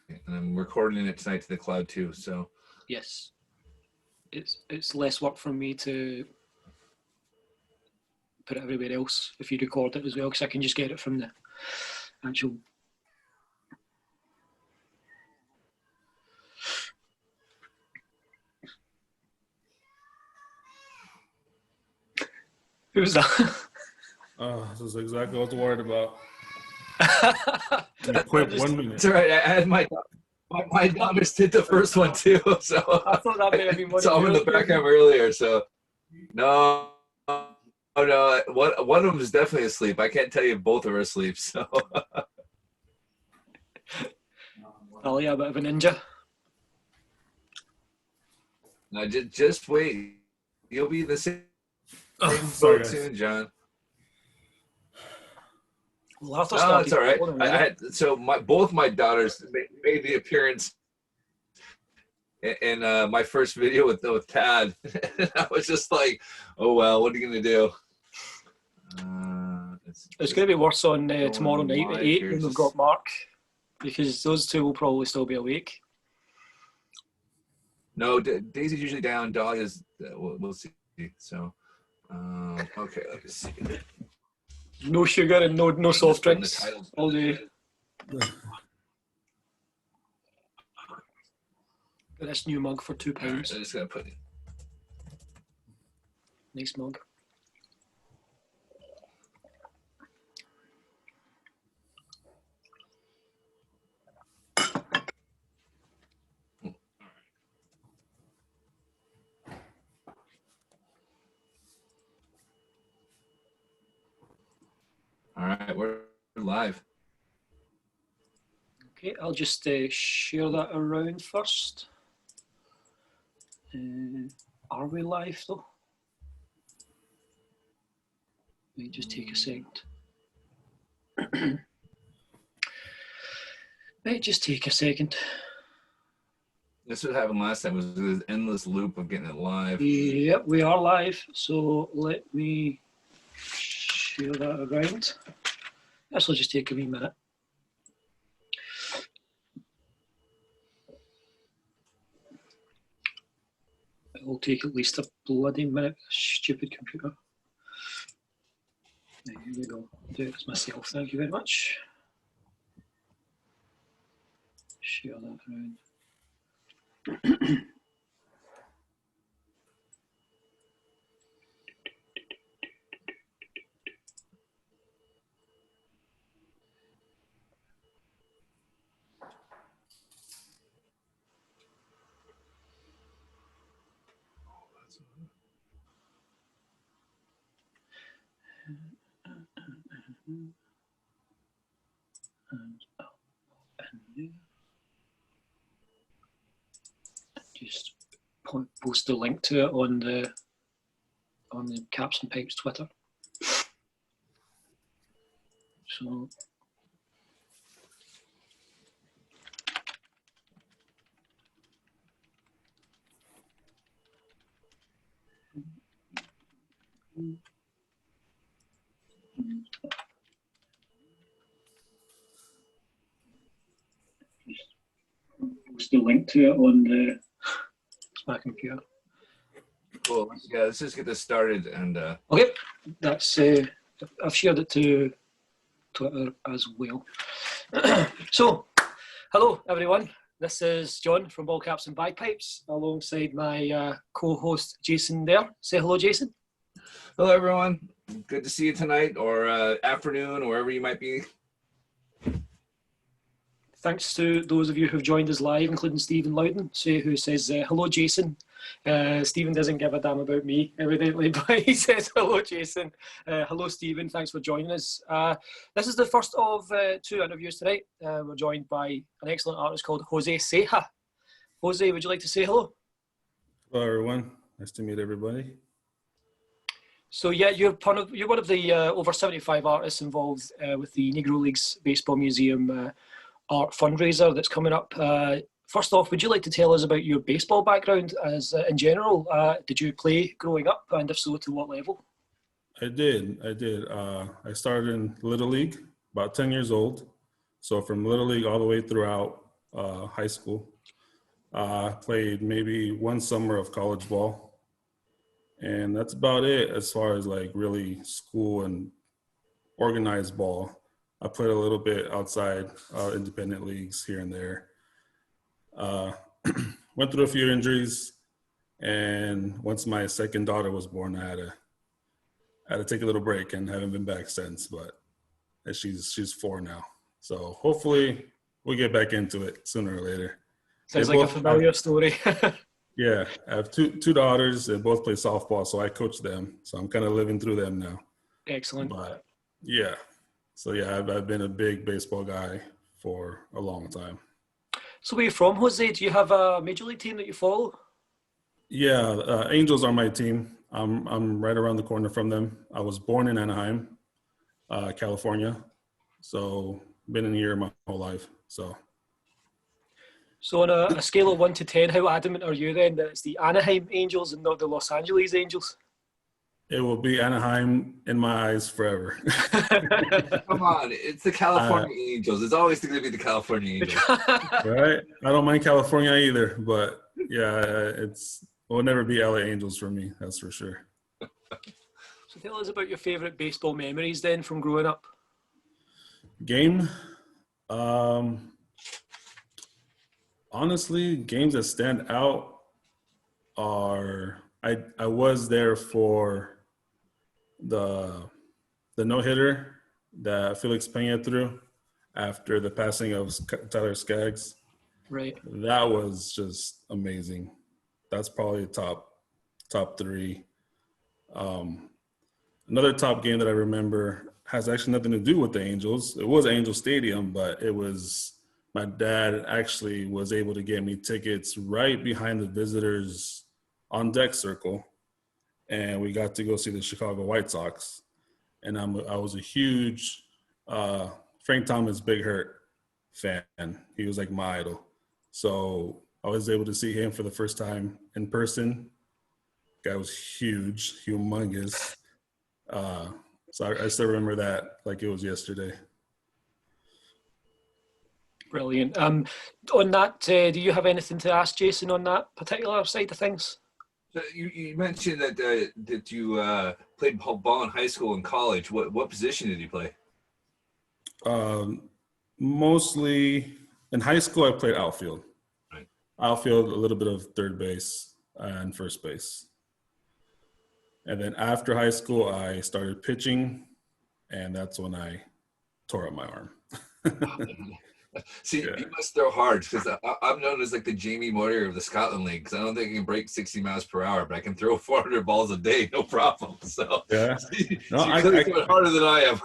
And I'm recording it tonight to the cloud too. So yes, it's less work for me to put it everywhere else if you record it as well, because I can just get it from the actual. Who's that? Oh, this is exactly what I was worried about. Quick, 1 minute. That's all right. I had my daughters did the first one too. So I thought that may have been one saw them in the background earlier. So no. Oh no, one of them is definitely asleep. I can't tell you if both are asleep. So oh yeah, a bit of a ninja. no, just wait. You'll be in the same Sorry, soon, John. Well, Arthur No, it's all right. Really. So both my daughters made the appearance in my first video with Tad. I was just like, oh well, what are you gonna do? It's going to be worse on tomorrow night at 8 when we've got Mark, because those two will probably still be awake. No, Daisy's usually down. Dolly is. We'll see. So, okay, let me see. No sugar and no soft drinks all day. Got this new mug for £2. Right, I just gotta put it. Nice mug. All right, we're live. Okay, I'll just share that around first. Are we live though? Let me just take a second. Might just take a second. This what happened last time. Was this endless loop of getting it live? Yep, we are live. So let me share that around. This will just take a wee minute. It'll take at least a bloody minute. Stupid computer. Right, here we go. I'll do it as myself. Thank you very much. Share that around. And up and there. Just post the link to it on the Caps and Pipes Twitter. So post the link to it on my computer. Cool. Yeah, let's just get this started. And okay, that's I've shared it to Twitter as well. So, hello everyone. This is John from Ball Caps and Bagpipes, alongside my co-host Jason there. Say hello, Jason. hello, everyone. Good to see you tonight, or afternoon, or wherever you might be. Thanks to those of you who've joined us live, including Stephen Loudon, who says, hello, Jason. Stephen doesn't give a damn about me, evidently, but he says, hello, Jason. Hello, Stephen. Thanks for joining us. This is the first of 2 interviews tonight. We're joined by an excellent artist called Jose Ceja. Jose, would you like to say hello? Hello, everyone. Nice to meet everybody. So yeah, you're one of the over 75 artists involved with the Negro Leagues Baseball Museum art fundraiser that's coming up. First off, would you like to tell us about your baseball background as in general? Did you play growing up, and if so, to what level? I did. I started in Little League, about 10 years old. So from Little League all the way throughout, high school. Played maybe one summer of college ball. And that's about it as far as like really school and organized ball. I played a little bit outside independent leagues here and there. Went through a few injuries, and once my second daughter was born, I had to take a little break and haven't been back since. But she's 4 now, so hopefully we'll get back into it sooner or later. Sounds like a familiar story. Yeah, I have two daughters. They both play softball, so I coach them. So I'm kind of living through them now. Excellent. But yeah, so yeah, I've been a big baseball guy for a long time. So where are you from, Jose? Do you have a major league team that you follow? Yeah, Angels are my team. I'm right around the corner from them. I was born in Anaheim, California, so been in here my whole life. So on a scale of 1 to 10, how adamant are you then that it's the Anaheim Angels and not the Los Angeles Angels? It will be Anaheim in my eyes forever. Come on, it's the California Angels. It's always going to be the California Angels. Right? I don't mind California either, but yeah, will never be LA Angels for me, that's for sure. So tell us about your favorite baseball memories then from growing up. Game? Honestly, games that stand out are I was there for the no-hitter that Felix Pena threw after the passing of Tyler Skaggs. Right. That was just amazing. That's probably top 3. Another top game that I remember has actually nothing to do with the Angels. It was Angel Stadium, but it was my dad actually was able to get me tickets right behind the visitors on deck circle, and we got to go see the Chicago White Sox. And I was a huge Frank Thomas Big Hurt fan. He was like my idol. So I was able to see him for the first time in person. Guy was huge, humongous. So I still remember that like it was yesterday. Brilliant. On that, do you have anything to ask Jason on that particular side of things? So you mentioned that you played ball in high school and college. What position did you play? Mostly in high school, I played outfield. Right. Outfield, a little bit of third base and first base. And then after high school, I started pitching, and that's when I tore up my arm. See, Yeah. you must throw hard because I'm known as like the Jamie Moyer of the Scotland League because I don't think I can break 60 miles per hour, but I can throw 400 balls a day, no problem. So Yeah, no, so you're clearly throwing harder than I am.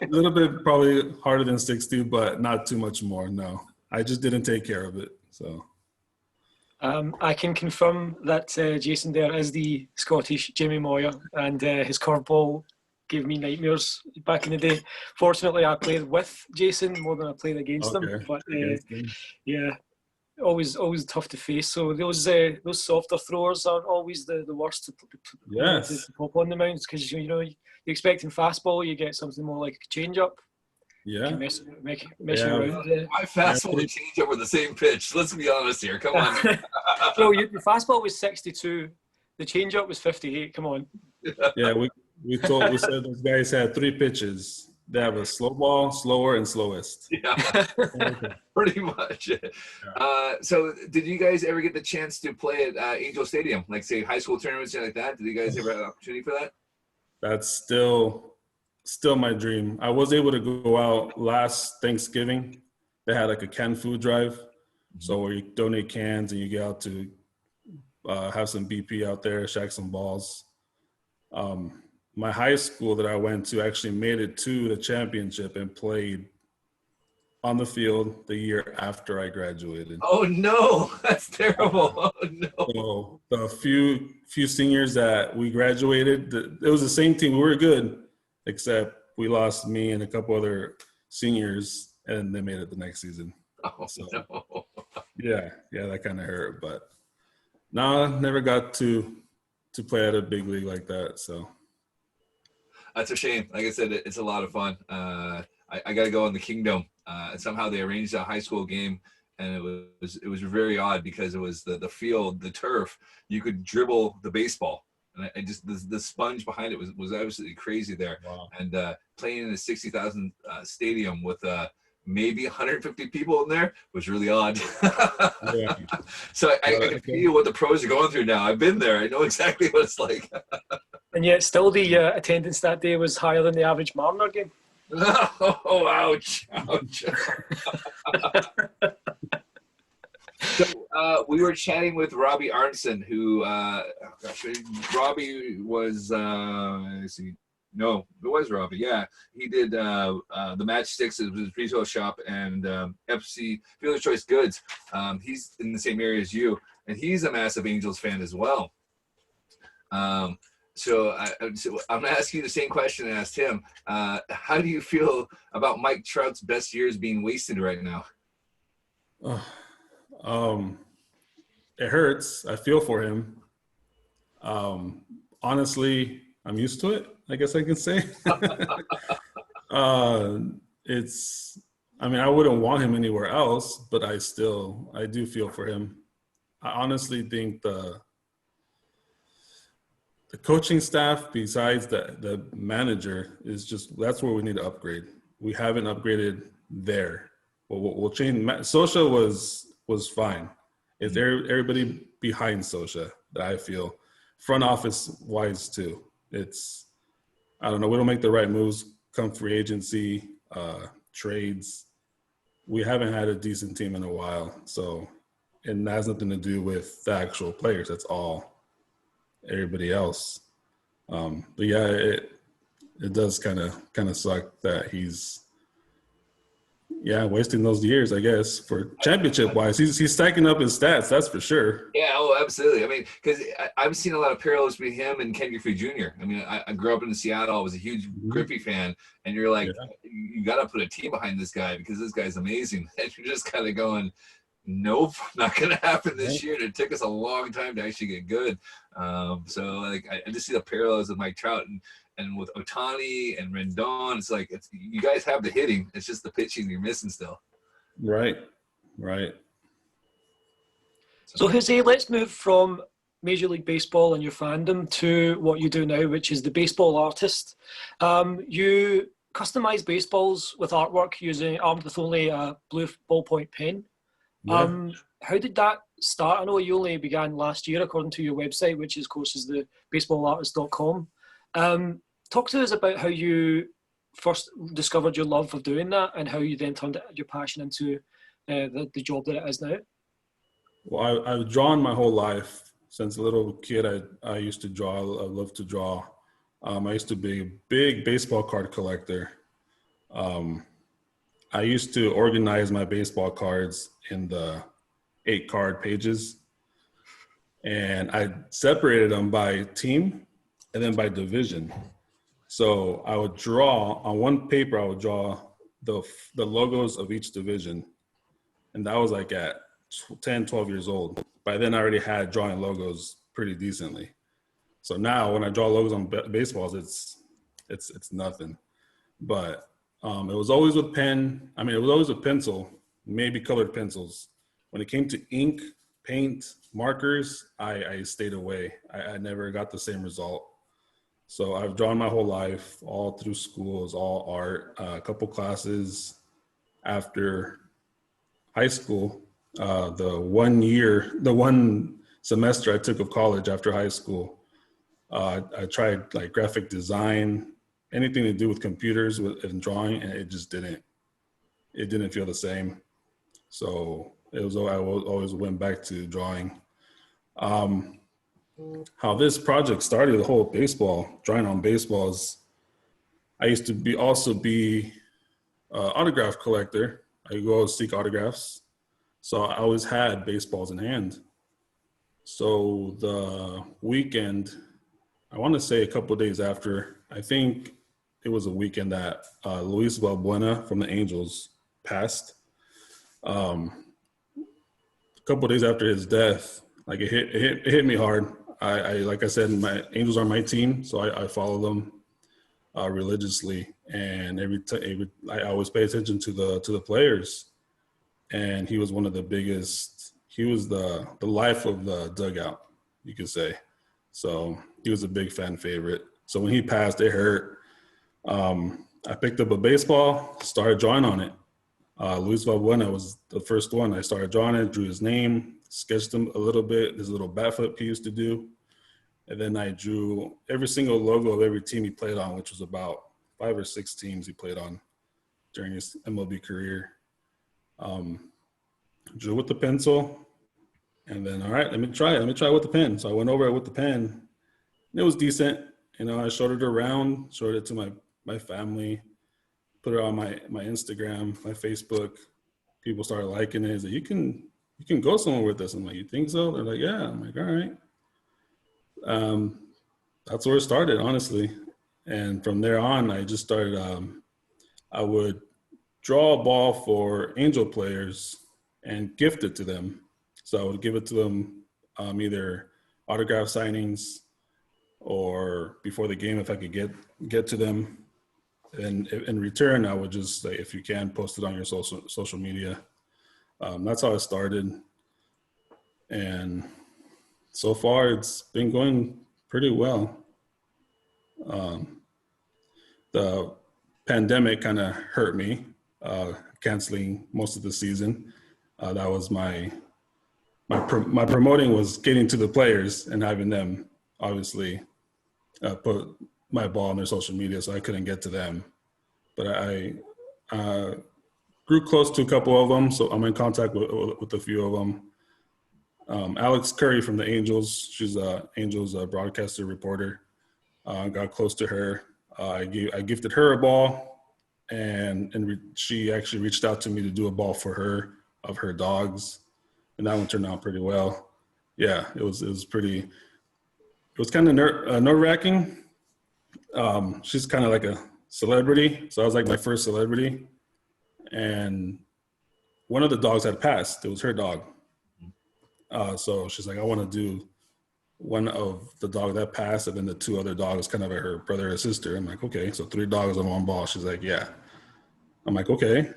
a little bit probably harder than 60, but not too much more. No, I just didn't take care of it. So I can confirm that Jason there is the Scottish Jamie Moyer, and his curveball gave me nightmares back in the day. Fortunately, I played with Jason more than I played against him. But yeah, always tough to face. So those softer throwers are always the worst to pop on the mounds because you're expecting fastball, you get something more like a change up. Yeah, mess you around. My fastball and changeup were the same pitch. Let's be honest here. Come on. So your fastball was 62. The changeup was 58. Come on. Yeah, we said those guys had 3 pitches. They have a slow ball, slower, and slowest. Yeah, pretty much. Yeah. So did you guys ever get the chance to play at Angel Stadium, like say high school tournaments and like that? Did you guys ever have an opportunity for that? That's still my dream. I was able to go out last Thanksgiving. They had like a canned food drive. So where you donate cans and you get out to have some BP out there, shack some balls. My high school that I went to actually made it to the championship and played on the field the year after I graduated. Oh no, that's terrible. Oh no. So the few seniors that we graduated, it was the same team. We were good, except we lost me and a couple other seniors, and they made it the next season. Oh no. Yeah, that kind of hurt, but no, never got to play at a big league like that. So That's a shame. Like I said, it's a lot of fun. I got to go in the Kingdom. And somehow they arranged a high school game, and it was very odd because it was the field, the turf. You could dribble the baseball, and I just the sponge behind it was absolutely crazy there. Wow. And playing in a 60,000 stadium with maybe 150 people in there was really odd. Yeah. So I can feel what the pros are going through now. I've been there. I know exactly what it's like. And yet still the attendance that day was higher than the average Mariner game. Oh, ouch. Ouch. So we were chatting with Robbie Arnson, who, Robbie was, let's see. No, it was Robbie. Yeah, he did the Matchsticks. It was his retail shop, and FC Fielder's Choice Goods. He's in the same area as you, and he's a massive Angels fan as well. So I'm going to ask you the same question I asked him. How do you feel about Mike Trout's best years being wasted right now? It hurts. I feel for him. Honestly, I'm used to it, I guess I can say. I mean, I wouldn't want him anywhere else, but I do feel for him. I honestly think the coaching staff, besides the manager, that's where we need to upgrade. We haven't upgraded there. We'll change. Ceja was fine. It's everybody behind Ceja that I feel. Front office wise too. I don't know. We don't make the right moves come free agency, trades. We haven't had a decent team in a while. So, and that has nothing to do with the actual players. That's all everybody else. But yeah, it does kind of suck that he's wasting those years, I guess, for championship wise. He's stacking up his stats, that's for sure. Yeah, oh, absolutely. I mean, because I've seen a lot of parallels between him and Ken Griffey Jr. I mean, I grew up in Seattle. I was a huge Griffey fan, and you're like, you got to put a team behind this guy because this guy's amazing. And you're just kind of going, nope, not going to happen this year. It took us a long time to actually get good. So, like, I just see the parallels with Mike Trout and with Ohtani and Rendon. It's like you guys have the hitting. It's just the pitching you're missing still. Right. So, Jose, let's move from Major League Baseball and your fandom to what you do now, which is the baseball artist. You customize baseballs with artwork armed with only a blue ballpoint pen. Yeah. How did that start? I know you only began last year, according to your website, which of course is the baseballartist.com. Talk to us about how you first discovered your love of doing that and how you then turned your passion into the job that it is now. Well, I've drawn my whole life. Since a little kid, I used to draw. I love to draw. I used to be a big baseball card collector. I used to organize my baseball cards in the 8-card pages. And I separated them by team and then by division. So I would draw on one paper, I would draw the logos of each division. And that was like at 10, 12 years old. By then I already had drawing logos pretty decently. So now when I draw logos on baseballs, it's nothing. But it was always with pen. I mean, it was always with pencil, maybe colored pencils. When it came to ink, paint, markers, I stayed away. I never got the same result. So I've drawn my whole life, all through school. It was all art. A couple classes after high school. The one semester I took of college after high school, I tried like graphic design, anything to do with computers and drawing, and it just didn't feel the same. So I always went back to drawing. How this project started, the whole drawing on baseballs, I used to be autograph collector. I go seek autographs. So I always had baseballs in hand. So the weekend, I want to say a couple of days after, I think it was a weekend that Luis Valbuena from the Angels passed. A couple of days after his death, like it hit me hard. I like I said, my Angels are my team, so I follow them religiously. and I always pay attention to the players. And he was one of the biggest. He was the life of the dugout, you could say. So he was a big fan favorite. So when he passed, it hurt. I picked up a baseball, started drawing on it. Luis Valbuena was the first one. I started drawing it, drew his name, sketched him a little bit, his little bat flip he used to do. And then I drew every single logo of every team he played on, which was about 5 or 6 teams he played on during his MLB career. Drew with the pencil, and then, all right, let me try it. Let me try it with the pen. So I went over it with the pen, and it was decent. You know, I showed it around, showed it to my family, put it on my Instagram, my Facebook. People started liking it. Like, you can go somewhere with this. I'm like, you think so? They're like, yeah. I'm like, all right. That's where it started, honestly. And from there on, I just started, I would draw a ball for Angel players and gift it to them. So I would give it to them either autograph signings or before the game if I could get to them. And in return, I would just say, if you can, post it on your social media. That's how it started. And so far, it's been going pretty well. The pandemic kind of hurt me, canceling most of the season. That was my promoting was getting to the players and having them obviously put my ball on their social media, so I couldn't get to them. But I grew close to a couple of them, so I'm in contact with a few of them. Alex Curry from the Angels, she's Angels broadcaster reporter. Got close to her. I gifted her a ball, and she actually reached out to me to do a ball for her of her dogs, and that one turned out pretty well. Yeah, it was kind of nerve-wracking. She's kind of like a celebrity, so I was like my first celebrity, and one of the dogs had passed. It was her dog. So she's like, I want to do one of the dog that passed, and then the 2 other dogs kind of like her brother or sister. I'm like, okay, so 3 dogs on one ball. She's like, yeah. I'm like, okay.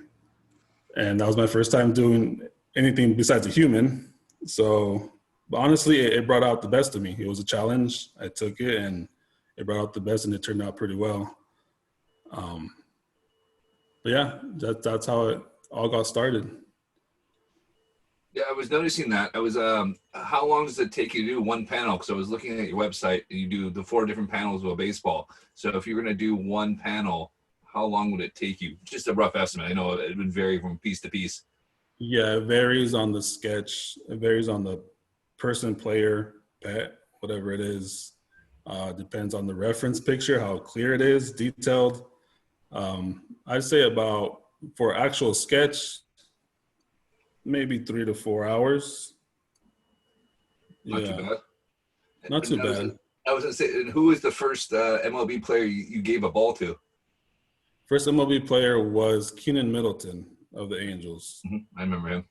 And that was my first time doing anything besides a human. So, but honestly, it brought out the best of me. It was a challenge. I took it, and it brought out the best, and it turned out pretty well. But yeah, that's how it all got started. Yeah, I was noticing that. I was, how long does it take you to do one panel? Because I was looking at your website, and you do the 4 different panels of a baseball. So if you're going to do one panel, how long would it take you? Just a rough estimate. I know it would vary from piece to piece. Yeah, it varies on the sketch. It varies on the person, player, pet, whatever it is. Depends on the reference picture, how clear it is, detailed. I'd say about, for actual sketch, maybe 3 to 4 hours. Not too bad. Not too bad. I was going to say, and who was the first MLB player you gave a ball to? First MLB player was Keenan Middleton of the Angels. Mm-hmm. I remember him.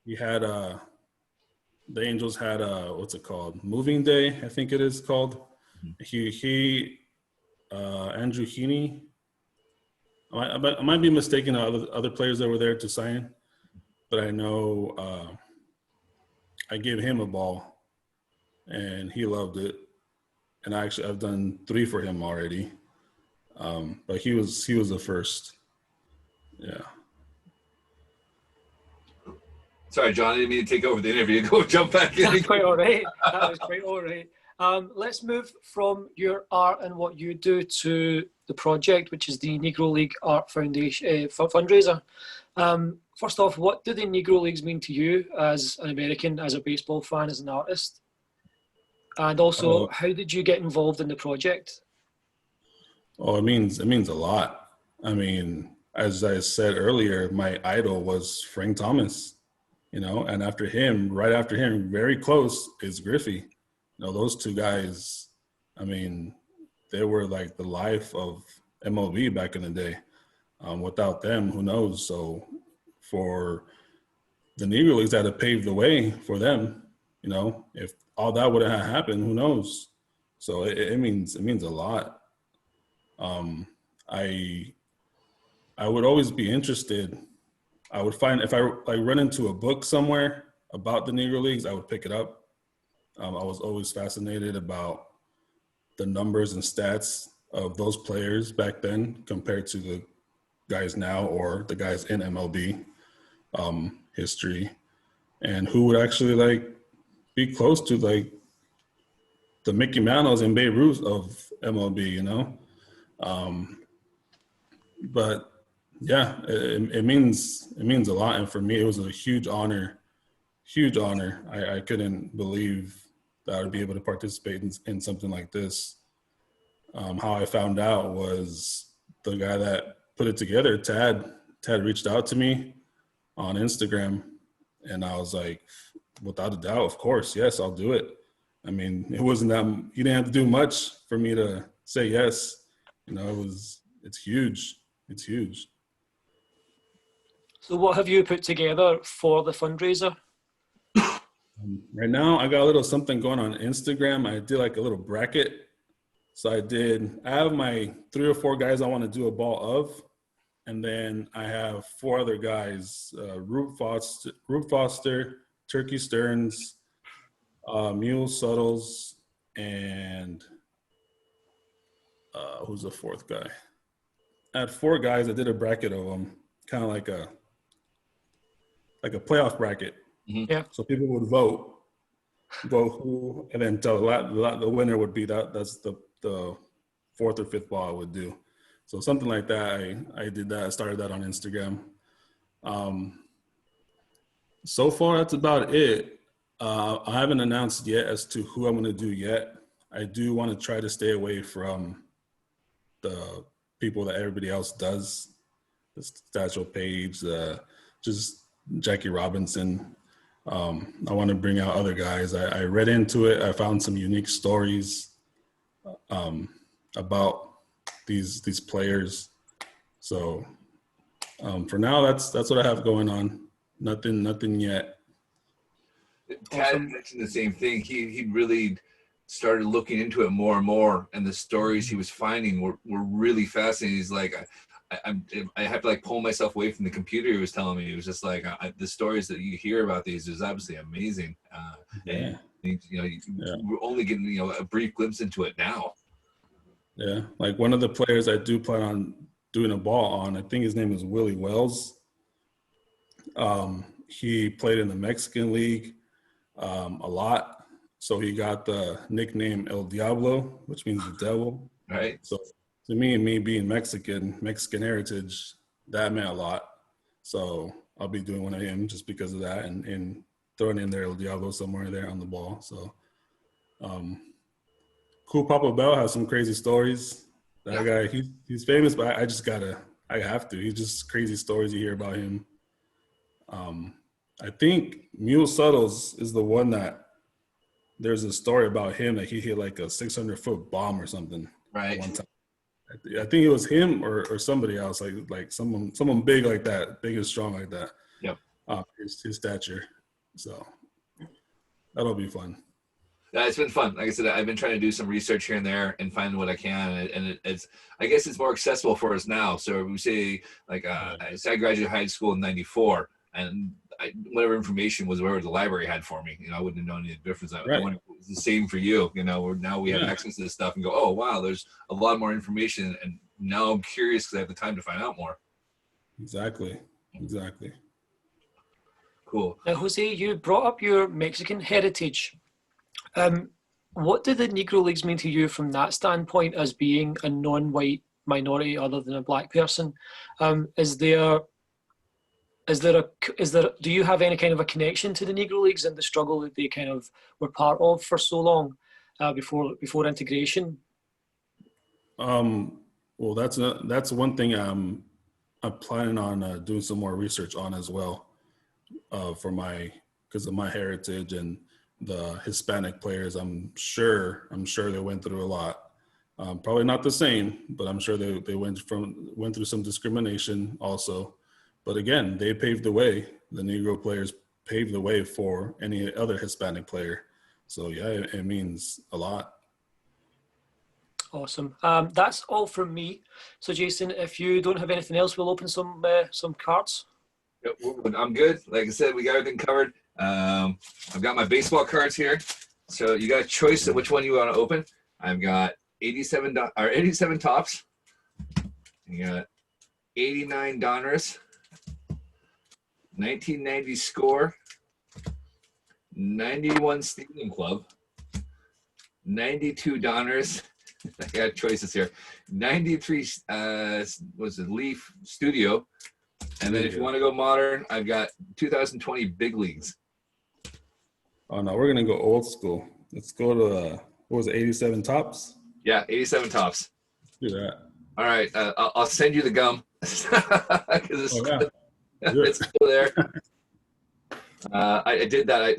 He had the Angels had what's it called? Moving Day, I think it is called. Mm-hmm. Andrew Heaney. I might be mistaken other players that were there to sign, but I know I gave him a ball, and he loved it. And I've done 3 for him already. But he was the first. Yeah. Sorry, John, I didn't mean to take over the interview. Go jump back in. That's quite all right. That was quite all right. Let's move from your art and what you do to the project, which is the Negro League Art Foundation fundraiser. First off, what do the Negro Leagues mean to you as an American, as a baseball fan, as an artist? And also, how did you get involved in the project? Oh, it means a lot. I mean, as I said earlier, my idol was Frank Thomas, and right after him, very close is Griffey. Those 2 guys, I mean, they were like the life of MLB back in the day. Without them, who knows? So for the Negro Leagues, that had paved the way for them. If all that would have happened, who knows? So it means a lot. I I would always be interested. I would find if I like run into a book somewhere about the Negro Leagues, I would pick it up. I was always fascinated about the numbers and stats of those players back then compared to the guys now or the guys in MLB history, and who would actually like be close to like the Mickey Mantles and Babe Ruth of MLB, you know? But yeah, it means a lot. And for me, it was a huge honor. I couldn't believe that I would be able to participate in something like this. How I found out was the guy that put it together, Tad reached out to me on Instagram, and I was like, without a doubt, of course, yes, I'll do it. I mean, it wasn't that, you didn't have to do much for me to say yes. You know, it's huge. It's huge. So what have you put together for the fundraiser? Right now, I got a little something going on Instagram. I did like a little bracket. So I have my 3 or 4 guys I want to do a ball of. And then I have 4 other guys, Roop Foster, Turkey Stearns, Mule Suttles, and who's the 4th guy? I had 4 guys. I did a bracket of them, kind of like a playoff bracket. Mm-hmm. Yeah. So people would vote who, and then tell the winner would be that's the 4th or 5th ball I would do. So something like that. I did that. I started that on Instagram. So far, that's about it. I haven't announced yet as to who I'm going to do yet. I do want to try to stay away from the people that everybody else does, the Satchel Paige, just Jackie Robinson. I want to bring out other guys. I read into it. I found some unique stories about these players. So for now, that's what I have going on. Nothing yet. Tad mentioned the same thing. He really started looking into it more and more, and the stories he was finding were really fascinating. He's like, I have to like pull myself away from the computer. He was telling me, it was just like the stories that you hear about these is obviously amazing. And we're only getting a brief glimpse into it now. Yeah, like one of the players I do plan on doing a ball on, I think his name is Willie Wells. He played in the Mexican League a lot, so he got the nickname El Diablo, which means the devil. Right. So to me being Mexican heritage, that meant a lot. So I'll be doing one of him just because of that, and throwing in there El Diablo somewhere there on the ball. So Cool Papa Bell has some crazy stories. That guy, he's famous, but I have to. He's just crazy stories you hear about him. I think Mule Suttles is the one that there's a story about him that he hit like a 600-foot bomb or something. Right. One time. I think it was him or somebody else, like someone big like that, big and strong like that. Yep. His stature. So that'll be fun. Yeah, it's been fun. Like I said, I've been trying to do some research here and there and find what I can, and it's I guess it's more accessible for us now. So we say like I graduated high school in '94, and whatever information was whatever the library had for me, I wouldn't have known any difference. I wonder if it was the same for you. Now we have access to this stuff and go, oh wow, there's a lot more information, and now I'm curious because I have the time to find out more. Exactly. Cool. Now, Jose, you brought up your Mexican heritage. What do the Negro Leagues mean to you from that standpoint as being a non-white minority other than a black person? Do you have any kind of a connection to the Negro Leagues and the struggle that they kind of were part of for so long before integration? Well, that's one thing I'm planning on doing some more research on as well, because of my heritage and the Hispanic players. I'm sure they went through a lot. Probably not the same, but I'm sure they went through some discrimination also. But again, they paved the way. The Negro players paved the way for any other Hispanic player. So yeah, it means a lot. Awesome. That's all from me. So, Jason, if you don't have anything else, we'll open some cards. Yep, I'm good. Like I said, we got everything covered. I've got my baseball cards here. So you got a choice of which one you want to open. I've got 87 tops. You got 89 Donruss, 1990 score, 91 Stadium Club, 92 Donruss. I got choices here. 93 was it Leaf Studio. And then if you want to go modern, I've got 2020 Big Leagues. Oh, no, we're going to go old school. Let's go to, what was it, 87 tops? Yeah, 87 tops. Do that. All right. I'll send you the gum. It's still there. I did that.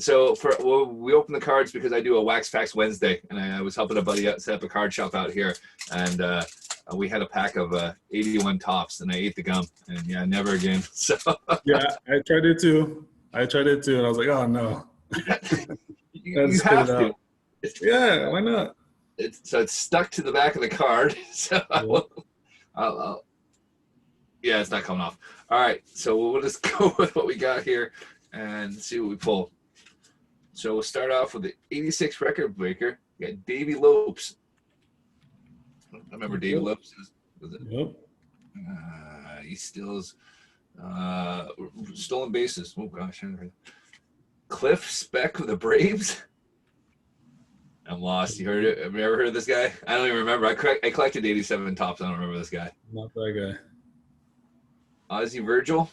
We opened the cards because I do a Wax Facts Wednesday, and I was helping a buddy out, set up a card shop out here. And we had a pack of 81 tops, and I ate the gum. And, yeah, never again. So yeah, I tried it too. And I was like, oh, no. you have to. Yeah, why not? It's stuck to the back of the card. So yeah, it's not coming off. All right, so we'll just go with what we got here and see what we pull. So we'll start off with the 86 record breaker. We got Davey Lopes. I remember Davey Lopes. Was it? Yep. He steals stolen bases. Oh gosh, Cliff Speck of the Braves. I'm lost. You heard it? Have you ever heard of this guy? I don't even remember. I collected 87 tops. I don't remember this guy. Not that guy. Ozzie Virgil.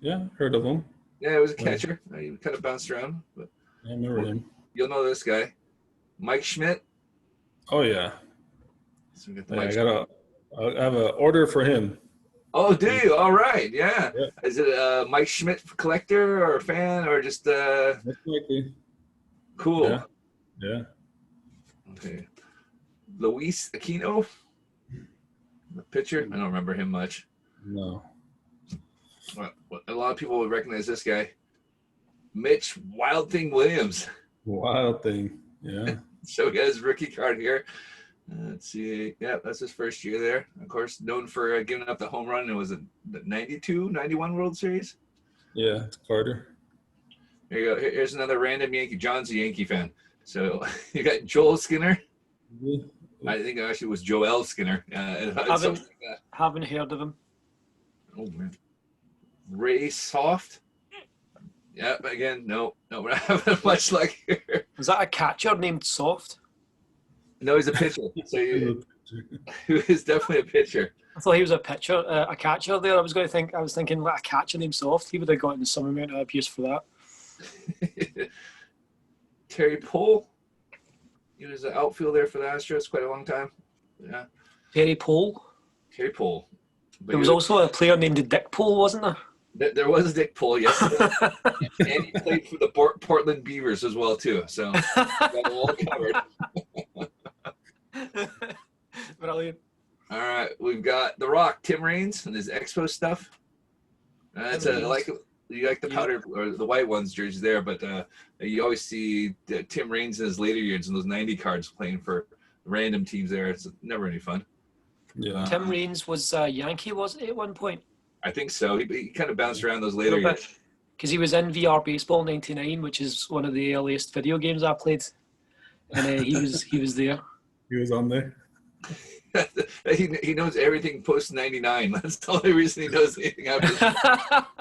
Yeah, heard of him. Yeah, he was a catcher. He kind of bounced around. But I remember him. You'll know this guy. Mike Schmidt. Oh, yeah. So we got I have an order for him. Oh, do you? All right. Yeah. Yeah. Is it a Mike Schmidt collector or a fan or just That's likely. cool? Yeah. Okay. Luis Aquino. The pitcher. I don't remember him much. No. A lot of people would recognize this guy. Mitch Wild Thing Williams. Wild Thing. Yeah. So he has his rookie card here. Let's see. Yeah, that's his first year there. Of course, known for giving up the home run. It was a 92, 91 World Series. Yeah, it's Carter. Here you go. Here's another random Yankee. John's a Yankee fan. So you got Joel Skinner. Mm-hmm. I think it actually was Joel Skinner. Haven't heard of him. Oh, man. Ray Soft. Yeah, but again, no, we're not having much luck here. Was that a catcher named Soft? No, he's a pitcher. So he is definitely a pitcher. I thought he was a pitcher, a catcher there. I was thinking like a catcher named Soft. He would have gotten some amount of abuse for that. Terry Pohl. He was an outfielder for the Astros quite a long time. Yeah. Terry Pohl. Terry Pohl. There was also a player named Dick Pohl, wasn't there? There was Dick Pohl, yes. And he played for the Portland Beavers as well, too. So got it all covered. Brilliant. All right, we've got The Rock, Tim Raines, and his Expo stuff. That's you like the powder or the white ones jerseys there, but you always see Tim Raines in his later years and those 90 cards playing for random teams there. It's never any fun. Yeah. Tim Raines was a Yankee, wasn't he, at one point? I think so. He kind of bounced around those later years. Because he was in VR Baseball 99, which is one of the earliest video games I played. And he was there. He was on there. He knows everything post 99. That's the only reason he knows anything after.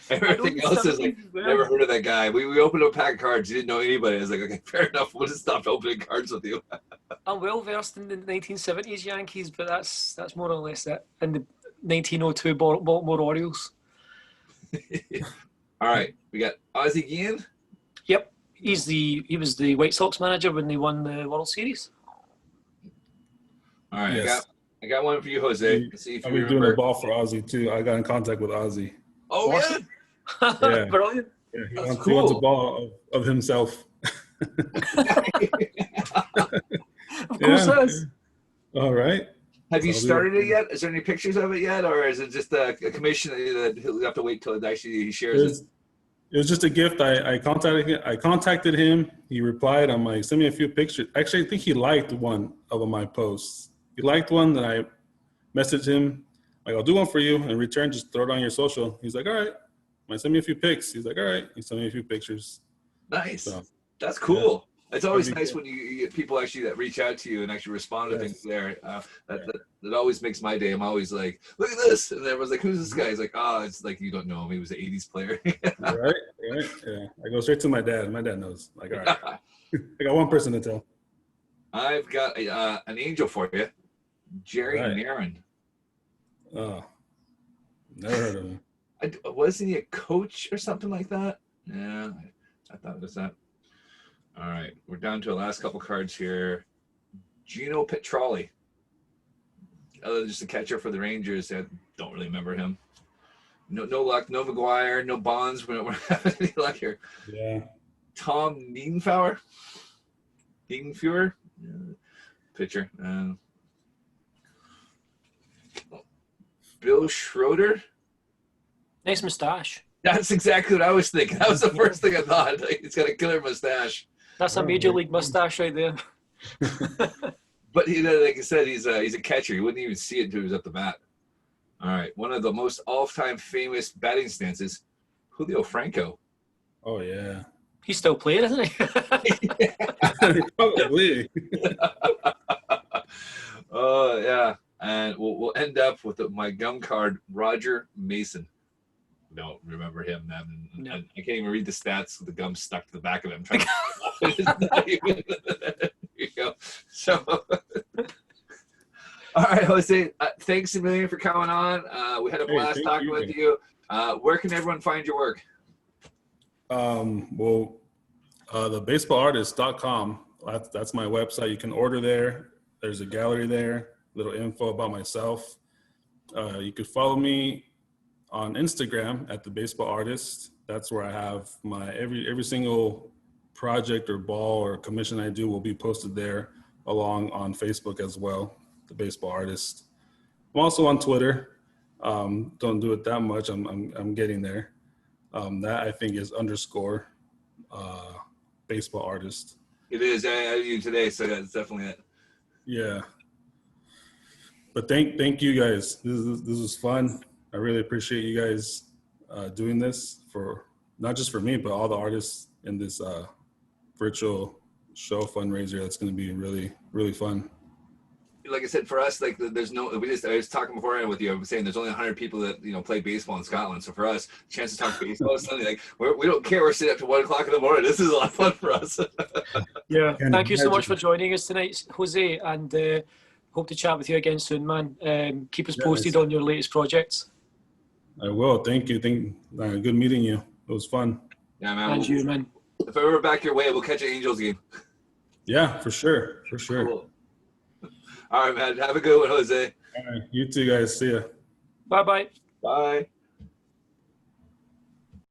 Everything else is like, never heard of that guy. We opened up a pack of cards. He didn't know anybody. I was like, okay, fair enough. We'll just stop opening cards with you. I'm well versed in the 1970s Yankees, but that's more or less it. And the 1902 Baltimore Orioles. All right, we got Ozzie Guillen. Yep, he was the White Sox manager when they won the World Series. All right, yes. I got one for you, Jose. Let's see if I've you been doing a ball for Ozzie too. I got in contact with Ozzie. Oh awesome. Yeah, Brilliant. Yeah, he That's wants cool. a ball of himself. Of course it is. All right. Have you started it yet? Is there any pictures of it yet, or is it just a commission that he'll have to wait till he shares it? It was just a gift. I contacted him. He replied. I'm like, send me a few pictures. Actually, I think he liked one of my posts. He liked one that I messaged him. Like, I'll do one for you. In return, just throw it on your social. He's like, all right. Send me a few pics. He's like, all right. He sent me a few pictures. Nice. So, that's cool. Yeah. It's always nice cool when you get people actually that reach out to you and actually respond to things there. That always makes my day. I'm always like, look at this. And everyone's like, who's this guy? He's like, oh, it's like, you don't know him. He was an 80s player. Right. Yeah. I go straight to my dad. My dad knows. Like, all right. I got one person to tell. I've got an angel for you. Jerry Marin. Oh, never heard of him. Wasn't he a coach or something like that? Yeah, I thought it was that. All right, we're down to the last couple cards here. Gino Petralli. Other than just a catcher for the Rangers, I don't really remember him. No luck. No McGuire. No Bonds. We're not having any luck here. Yeah. Tom Niedenfuer. Pitcher. Bill Schroeder. Nice mustache. That's exactly what I was thinking. That was the first thing I thought. He's got a killer mustache. That's a major league mustache right there. But like I said, he's a catcher. You wouldn't even see it until he was at the bat. All right, one of the most all-time famous batting stances, Julio Franco. Oh yeah. He's still playing, isn't he? Probably. Oh yeah, and we'll end up with my gum card, Roger Mason. Don't remember him. No. I can't even read the stats with the gum stuck to the back of him. There you go. So, all right, Jose. Thanks a million for coming on. We had a blast talking with you. Where can everyone find your work? TheBaseballArtist.com. That's my website. You can order there. There's a gallery there. Little info about myself. You could follow me on Instagram at The Baseball Artist. That's where I have my every single project or ball or commission I do will be posted there, along on Facebook as well, The Baseball Artist. I'm also on Twitter. Don't do it that much. I'm getting there. That I think is _ Baseball Artist. It is. I had you today, so that's definitely it. Yeah. But thank you guys. This was fun. I really appreciate you guys doing this, for not just for me, but all the artists in this virtual show fundraiser. That's going to be really, really fun. Like I said, for us, like I was talking beforehand with you. I was saying there's only 100 people that play baseball in Scotland. So for us, chance to talk baseball is something like we don't care. We're sitting up to 1 o'clock in the morning. This is a lot of fun for us. Yeah, thank you so much for joining us tonight, Jose, and hope to chat with you again soon, man. Keep us posted on your latest projects. I will. Thank you. Good meeting you. It was fun. Yeah, man. And you, man. If ever we're back your way, we'll catch an Angels game. Yeah, for sure. For sure. Cool. All right, man. Have a good one, Jose. All right. You too, guys. See ya. Bye-bye. Bye.